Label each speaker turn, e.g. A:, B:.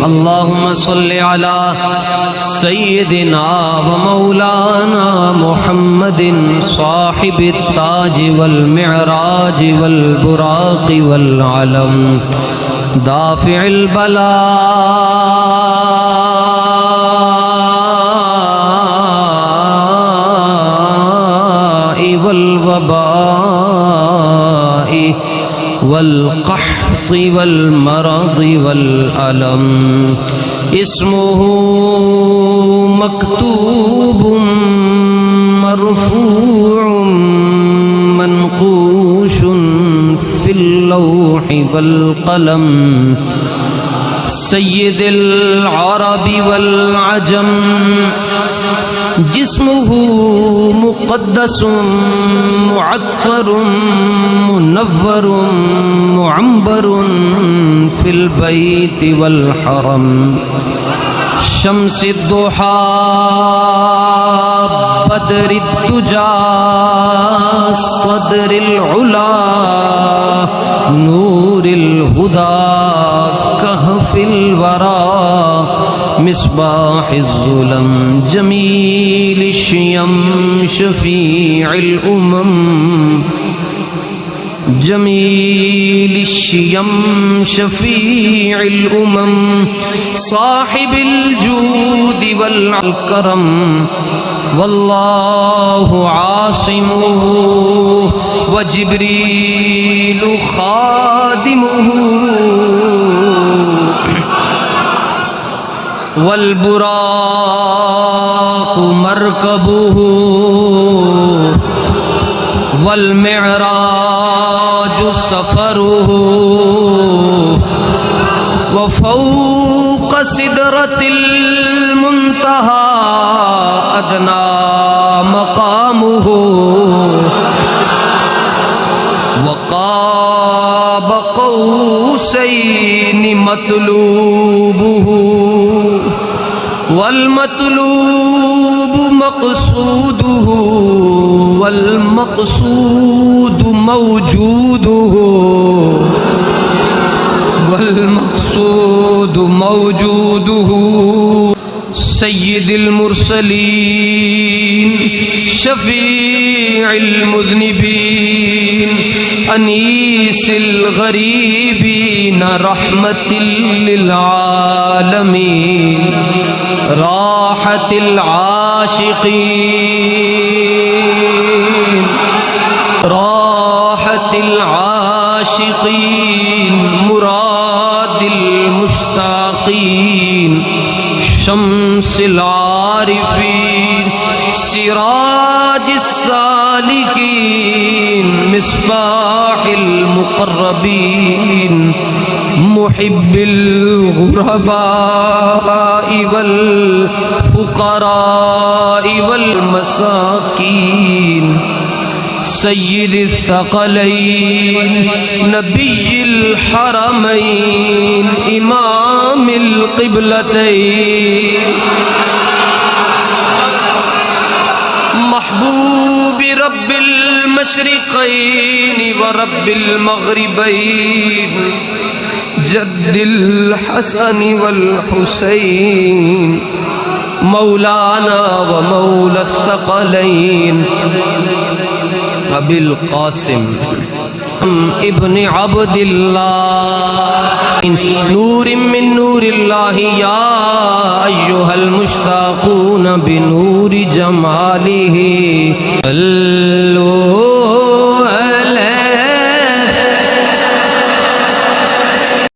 A: अल्लाहुम्मा सल्लि अला सय्यिदिना व मौलाना मुहम्मदिन साहिबित ताज वल मिअराज वल बुराक़ वल अलम दाफ़िअल बला वल वबाई वल क़हत वल मरद वल अलम इस्मुहु मक्तूबुम मरफूउम मनक़ूशुन फिल लौहि वल क़लम सय्यिदुल अरबी वल अजम जिस्मुहु मुक़द्दसुम मुअत्तरुम मुनव्वरुम मुअम्बरुन फिल बैति वल हरम शम्सिद दुहा बदरिद दुजा सदरिल उला नूरिल हुदा कहफिल वरा मिस्बाहिज़ ज़ुलम जमील शियम शफ़ीइल उमम जमील शियम शफ़ीइल उमम साहिबिल जूद वल करम वल्लाहु आसिमुहु व जिब्रीलु खादिमुहु वल बुराक़ मरकबुहु वल मिअराज सफरुहु व फ़ौक़ सिदरतिल मुंतहा अदना मक़ामुहु व क़ाब क़ौसैनि मतलूबुहु वल मतलूब मक़सूदुहु वल मक़सूद मौजूदुहु वल मक़सूद मौजूदुहु सय्यिदुल मुरसलीन शफ़ीइल मुज़निबीन अनीसिल गरीबीन रहमतिल लिल आलमीन राहतिल आशिक़ीन राहतिल आशिक़ीन मुरादिल मुश्ताक़ीन शम्सिल आरिफ़ीन सिराजिस सालिकीन मिस्बाहिल मुक़र्रबीन मुहिब्बिल गुरबाई वल फुक़राई वल मसाकीन सय्यिदिस सकलैन नबिय्यिल हरमैन इमामिल क़िबलतैन महबूबि रब्बिल मशरिक़ैन व रब्बिल मग़रिबैन जद्दिल हसन वल हुसैन मौलाना व मौला सकलैन अबिल क़ासिम इब्न अब्दिल्लाह नूरिम मिन नूरिल्लाहि या अय्युहल मुश्ताक़ून बिनूरि जमालिही